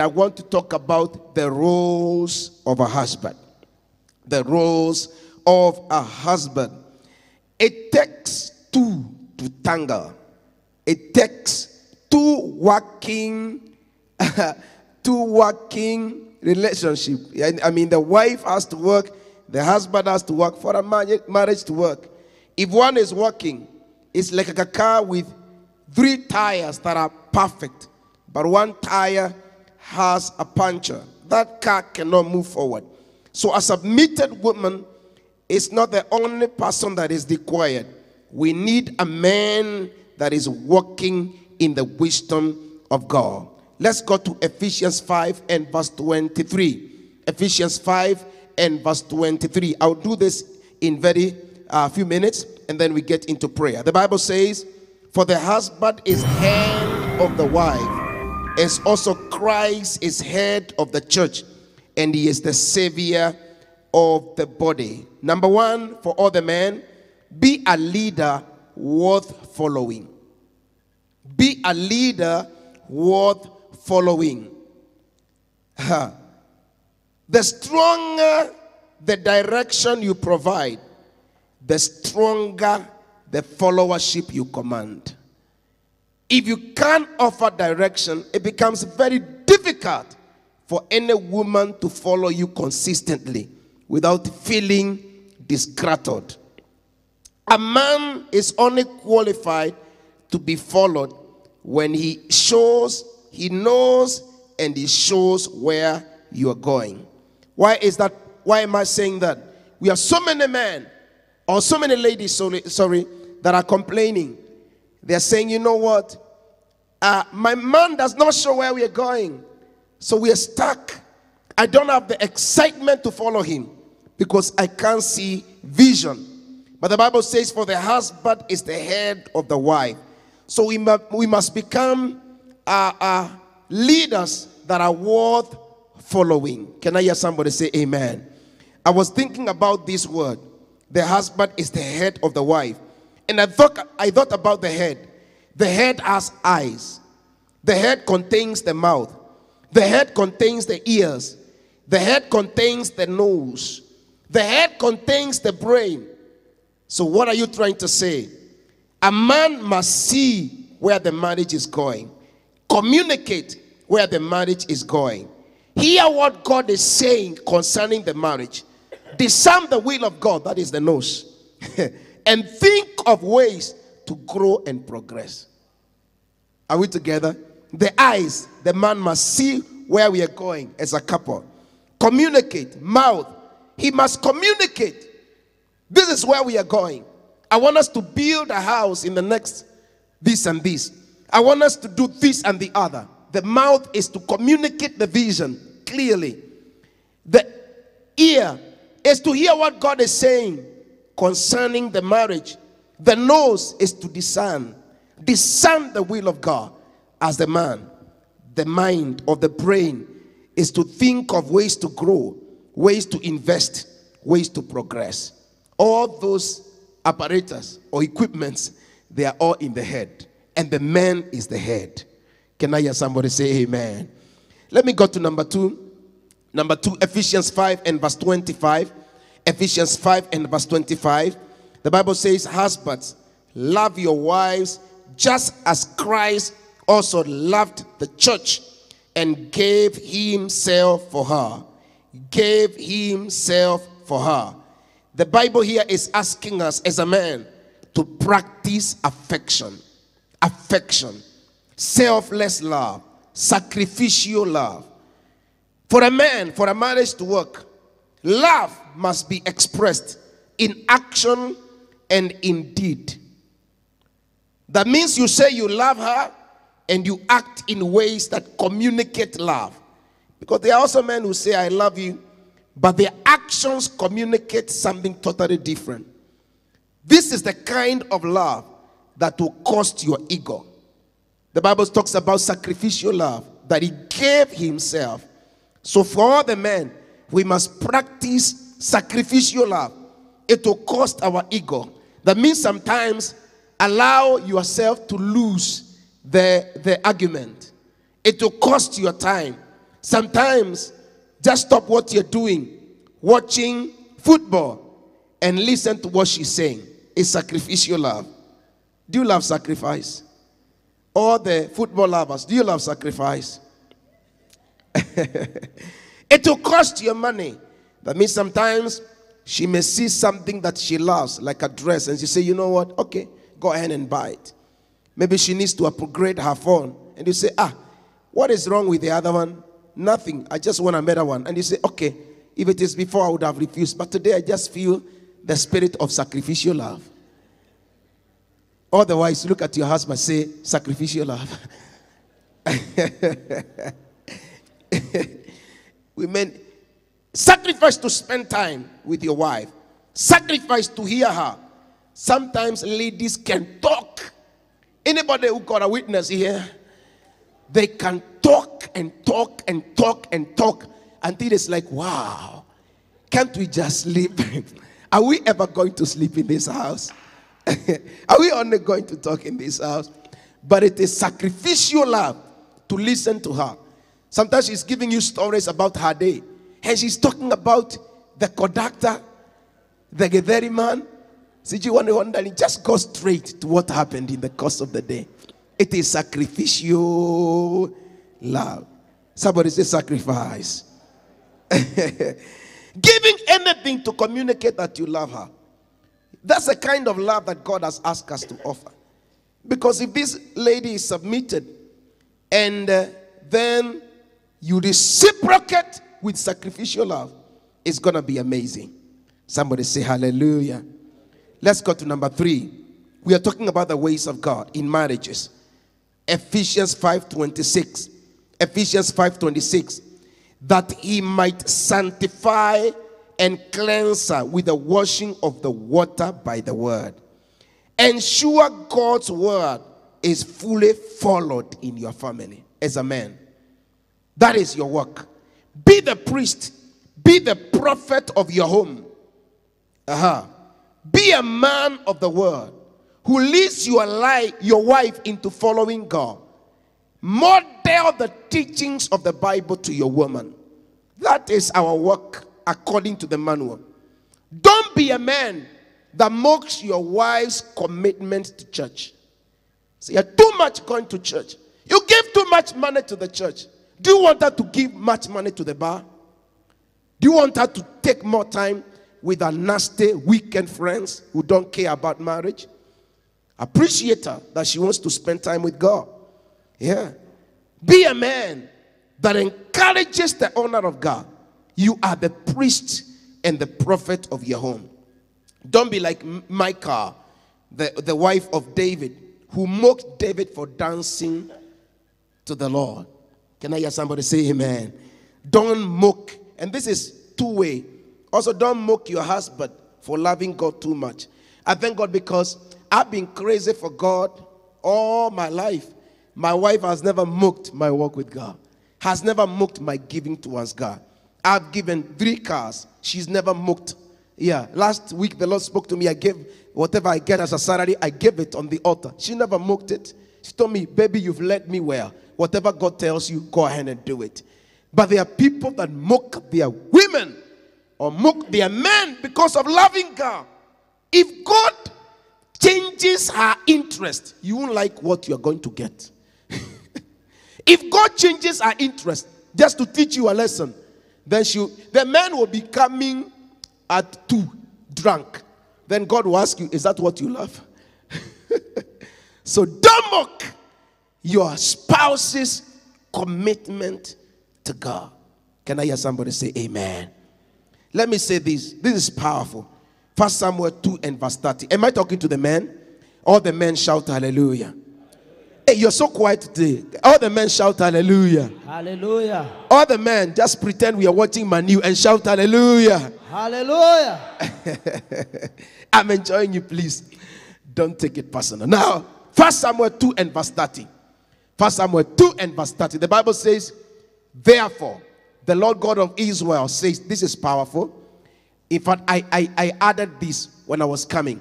I want to talk about the roles of a husband. The roles of a husband. It takes two to tangle. It takes two working relationship. I mean, the wife has to work, the husband has to work for a marriage to work. If one is working, it's like a car with 3 tires that are perfect, but one tire has a puncture. That car cannot move forward. So a submitted woman is not the only person that is required. We need a man that is walking in the wisdom of God. Let's go to Ephesians 5 and verse 23. Ephesians 5 and verse 23. I'll do this in very few minutes, and then we get into prayer. The Bible says, "For the husband is head of the wife, as also Christ is head of the church, and he is the savior of the body." Number one, for all the men, be a leader worth following. Be a leader worth following. The stronger the direction you provide, the stronger the followership you command. If you can't offer direction, it becomes very difficult for any woman to follow you consistently without feeling disgruntled. A man is only qualified to be followed when he shows, he knows, and he shows where you are going. Why is that? Why am I saying that? We have so many men or so many ladies, that are complaining. They're saying, you know what? My man does not show where we are going. So we are stuck. I don't have the excitement to follow him because I can't see vision. But the Bible says, for the husband is the head of the wife. So we must become leaders that are worth following. Can I hear somebody say amen? I was thinking about this word. The husband is the head of the wife. And I thought about the head. The head has eyes. The head contains the mouth. The head contains the ears. The head contains the nose. The head contains the brain. So what are you trying to say? A man must see where the marriage is going. Communicate where the marriage is going. Hear what God is saying concerning the marriage. Discern the will of God, that is the nose. And think of ways to grow and progress. Are we together? The eyes, the man must see where we are going as a couple. Communicate, mouth. He must communicate. This is where we are going. I want us to build a house in the next this and this. I want us to do this and the other. The mouth is to communicate the vision clearly. The ear is to hear what God is saying concerning the marriage. The nose is to discern the will of God as the man. The mind or the brain is to think of ways to grow, ways to invest, ways to progress. All those apparatus or equipments, they are all in the head. And the man is the head. Can I hear somebody say amen? Let me go to number two. Number two, Ephesians 5 and verse 25. Ephesians 5 and verse 25. The Bible says, husbands, love your wives just as Christ also loved the church and gave himself for her. Gave himself for her. The Bible here is asking us as a man to practice affection. Affection. Selfless love. Sacrificial love. For a man, for a marriage to work, love must be expressed in action and in deed. That means you say you love her and you act in ways that communicate love. Because there are also men who say, I love you, but their actions communicate something totally different. This is the kind of love that will cost your ego. The Bible talks about sacrificial love, that he gave himself. So for all the men, we must practice sacrificial love. It will cost our ego. That means sometimes allow yourself to lose the argument. It will cost your time. sometimes just stop what you're doing, watching football, and listen to what she's saying. It's sacrificial love. Do you love sacrifice? All the football lovers, do you love sacrifice? It will cost you money. That means sometimes she may see something that she loves, like a dress, and she say, you know what? Okay, go ahead and buy it. Maybe she needs to upgrade her phone. And you say, what is wrong with the other one? Nothing. I just want a better one. And you say, okay, if it is before, I would have refused. But today, I just feel the spirit of sacrificial love. Otherwise, look at your husband, say, sacrificial love. Women, sacrifice to spend time with your wife. Sacrifice to hear her. Sometimes ladies can talk. Anybody who got a witness here, they can talk and talk and talk and talk until it's like, wow, can't we just sleep? Are we ever going to sleep in this house? Are we only going to talk in this house? But it is sacrificial love to listen to her. Sometimes she's giving you stories about her day. And she's talking about the conductor, the Getheri man. So you wonder, and just go straight to what happened in the course of the day. It is sacrificial love. Somebody say sacrifice. Giving anything to communicate that you love her. That's the kind of love that God has asked us to offer. Because if this lady is submitted and then you reciprocate with sacrificial love, it's going to be amazing. Somebody say hallelujah. Let's go to number 3. We are talking about the ways of God in marriages. Ephesians 5:26. Ephesians 5:26. That he might sanctify and cleanse her with the washing of the water by the word. Ensure God's word is fully followed in your family as a man. That is your work. Be the priest. Be the prophet of your home. Be a man of the word who leads your wife into following God. Model the teachings of the Bible to your woman. That is our work according to the manual. Don't be a man that mocks your wife's commitment to church. So you're too much going to church. You give too much money to the church. Do you want her to give much money to the bar? Do you want her to take more time with her nasty weekend friends who don't care about marriage? Appreciate her that she wants to spend time with God. Yeah. Be a man that encourages the honor of God. You are the priest and the prophet of your home. Don't be like Michal, the wife of David, who mocked David for dancing to the Lord. Can I hear somebody say amen? Don't mock. And this is two-way. Also, don't mock your husband for loving God too much. I thank God because I've been crazy for God all my life. My wife has never mocked my walk with God. Has never mocked my giving towards God. I've given 3 cars. She's never mocked. Yeah. Last week the Lord spoke to me. I gave whatever I get as a salary, I gave it on the altar. She never mocked it. She told me, baby, you've led me well. Whatever God tells you, go ahead and do it. But there are people that mock their women or mock their men because of loving God. If God changes her interest, you won't like what you're going to get. If God changes her interest just to teach you a lesson, then the man will be coming at 2 drunk. Then God will ask you, is that what you love? So don't mock your spouse's commitment to God. Can I hear somebody say amen? Let me say this. This is powerful. 1 Samuel 2 and verse 30. Am I talking to the men? All the men shout hallelujah. Hey, you're so quiet today. All the men shout hallelujah. Hallelujah. All the men just pretend we are watching Manu and shout hallelujah. Hallelujah. I'm enjoying you, please. Don't take it personal. Now, 1 Samuel 2 and verse 30. 1 Samuel 2 and verse 30. The Bible says, therefore, the Lord God of Israel says, this is powerful. In fact, I added this when I was coming.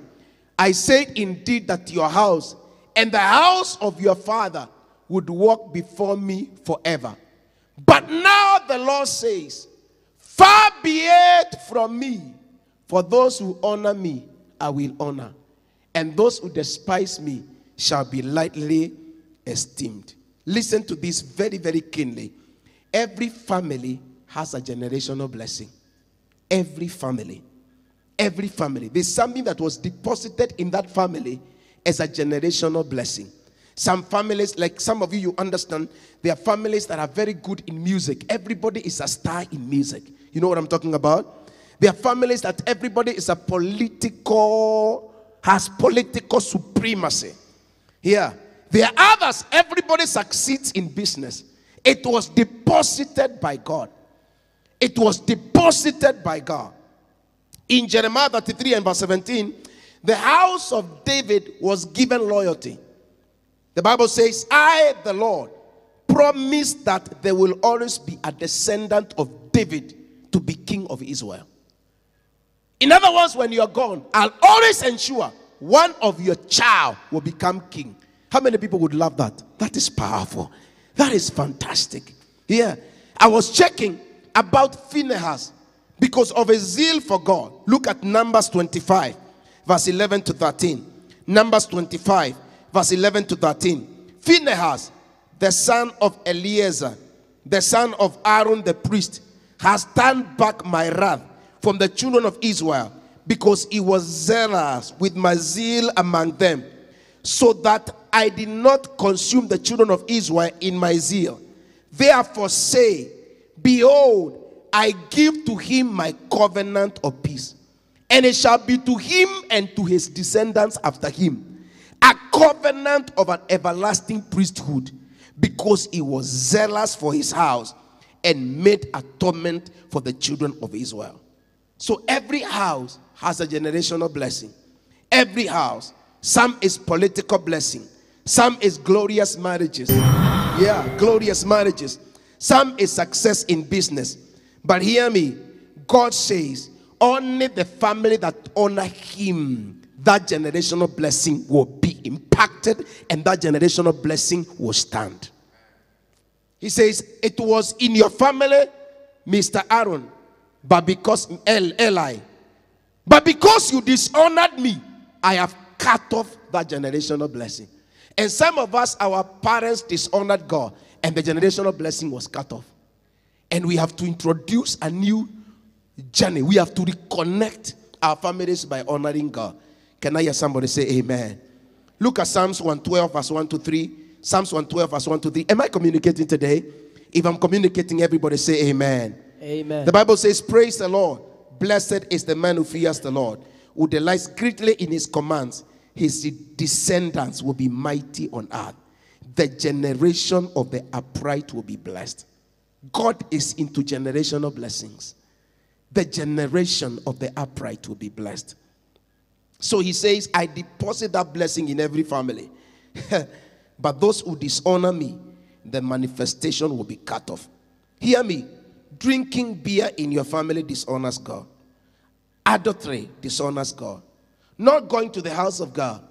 I said indeed that your house and the house of your father would walk before me forever. But now the Lord says, far be it from me, for those who honor me, I will honor, and those who despise me shall be lightly esteemed. Listen to this very, very keenly. Every family has a generational blessing. Every family. Every family. There's something that was deposited in that family as a generational blessing. Some families, like some of you understand, there are families that are very good in music. Everybody is a star in music. You know what I'm talking about? There are families that everybody is has political supremacy. Yeah. There are others, everybody succeeds in business. It was deposited by God. It was deposited by God. In Jeremiah 33 and verse 17, the house of David was given loyalty. The Bible says, I, the Lord, promise that there will always be a descendant of David to be king of Israel. In other words, when you are gone, I'll always ensure one of your child will become king. How many people would love that? That is powerful. That is fantastic. Yeah. I was checking about Phinehas because of his zeal for God. Look at Numbers 25, verse 11 to 13. Numbers 25, verse 11 to 13. Phinehas, the son of Eleazar, the son of Aaron the priest, has turned back my wrath from the children of Israel, because he was zealous with my zeal among them, so that I did not consume the children of Israel in my zeal. Therefore say, behold, I give to him my covenant of peace, and it shall be to him and to his descendants after him a covenant of an everlasting priesthood, because he was zealous for his house and made atonement for the children of Israel. So every house has a generational blessing. Every house. Some is political blessing. Some is glorious marriages. Yeah, glorious marriages. Some is success in business. But hear me. God says, only the family that honor him, that generational blessing will be impacted, and that generational blessing will stand. He says, it was in your family, Mr. Aaron, but because Eli, but because you dishonored me, I have cut off that generational blessing. And some of us, our parents dishonored God, and the generational blessing was cut off. And we have to introduce a new journey. We have to reconnect our families by honoring God. Can I hear somebody say amen? Look at Psalms 112 verse 1 to 3. Psalms 112 verse 1 to 3. Am I communicating today? If I'm communicating, everybody say amen. Amen. The Bible says, praise the Lord. Blessed is the man who fears the Lord, who delights greatly in his commands. His descendants will be mighty on earth. The generation of the upright will be blessed. God is into generational blessings. The generation of the upright will be blessed. So he says, I deposit that blessing in every family. But those who dishonor me, the manifestation will be cut off. Hear me. Drinking beer in your family dishonors God. Adultery dishonors God. Not going to the house of God.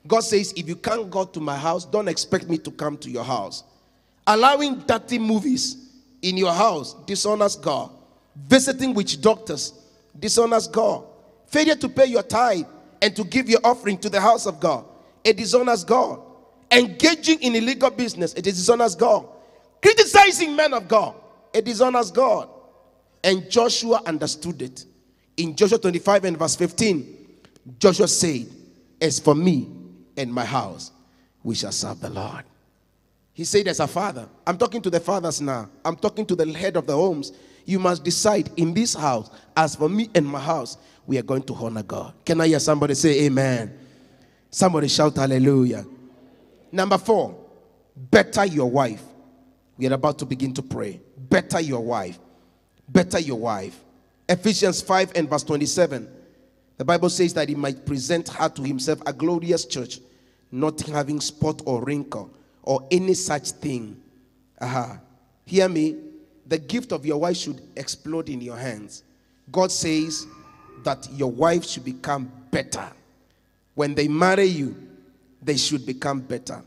God says, if you can't go to my house, don't expect me to come to your house. Allowing dirty movies in your house dishonors God. Visiting witch doctors dishonors God. Failure to pay your tithe and to give your offering to the house of God, it dishonors God. Engaging in illegal business, it dishonors God. Criticizing men of God, it dishonors God. And Joshua understood it. In Joshua 25 and verse 15, Joshua said, as for me and my house, we shall serve the Lord. He said as a father, I'm talking to the fathers now. I'm talking to the head of the homes. You must decide in this house, as for me and my house, we are going to honor God. Can I hear somebody say amen? Somebody shout hallelujah. Number 4, better your wife. We are about to begin to pray. Better your wife. Better your wife. Ephesians 5 and verse 27. The Bible says that he might present her to himself a glorious church, not having spot or wrinkle or any such thing. Hear me. The gift of your wife should explode in your hands. God says that your wife should become better. When they marry you, they should become better.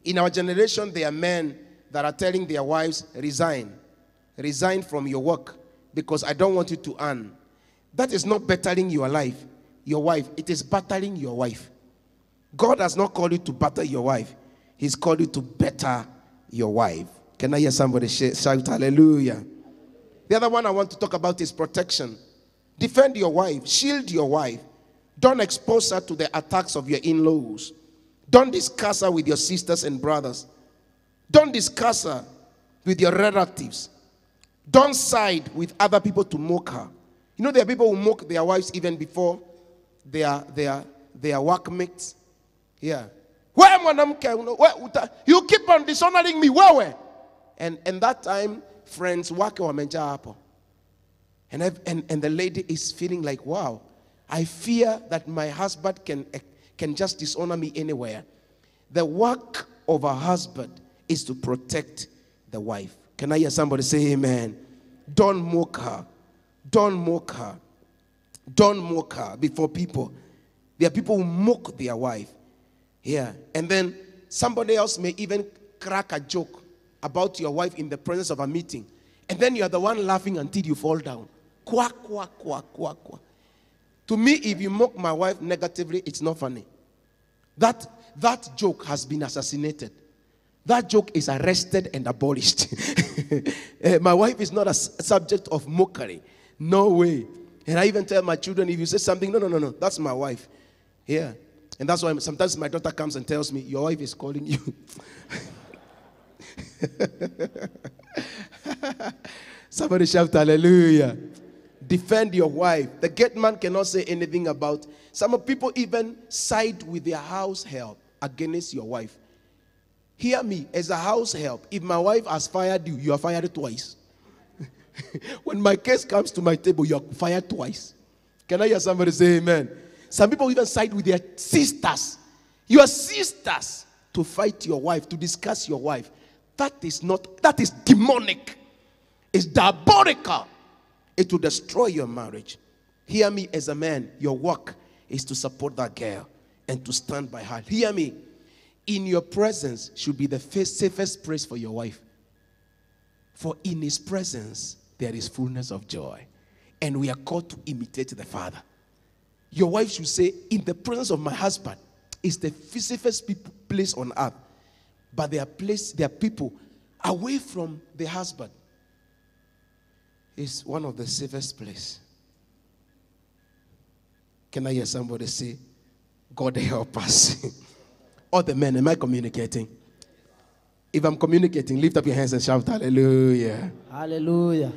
In our generation, there are men that are telling their wives, resign. resign from your work because I don't want you to earn. That is not bettering your life, your wife. It is battering your wife. God has not called you to batter your wife. He's called you to better your wife. Can I hear somebody shout hallelujah? The other one I want to talk about is protection. Defend your wife. Shield your wife. Don't expose her to the attacks of your in-laws. Don't discuss her with your sisters and brothers. Don't discuss her with your relatives. Don't side with other people to mock her. You know, there are people who mock their wives even before their workmates. Yeah. You keep on dishonoring me. Where? And that time, friends, and the lady is feeling like, wow, I fear that my husband can just dishonor me anywhere. The work of a husband is to protect the wife. Can I hear somebody say amen? Don't mock her. Don't mock her. Don't mock her before people. There are people who mock their wife. Yeah. And then somebody else may even crack a joke about your wife in the presence of a meeting. And then you are the one laughing until you fall down. Quack, quack, quack, quack, quack. To me, if you mock my wife negatively, it's not funny. That joke has been assassinated. That joke is arrested and abolished. My wife is not a subject of mockery. No way. And I even tell my children, if you say something, no, that's my wife. Yeah. And that's why sometimes my daughter comes and tells me, your wife is calling you. Somebody shout hallelujah. Defend your wife. The gate man cannot say anything about. Some people even side with their house help against your wife. Hear me, as a house help, if my wife has fired you, you are fired twice. When my case comes to my table, you are fired twice. Can I hear somebody say amen? Some people even side with their sisters. Your sisters to fight your wife, to discuss your wife. That is demonic. It's diabolical. It will destroy your marriage. Hear me, as a man, your work is to support that girl and to stand by her. Hear me. In your presence should be the safest place for your wife. For in his presence there is fullness of joy. And we are called to imitate the Father. Your wife should say, in the presence of my husband is the safest place on earth. But there are people away from the husband. Is one of the safest places. Can I hear somebody say, God help us? All the men, am I communicating? If I'm communicating, lift up your hands and shout hallelujah. Hallelujah.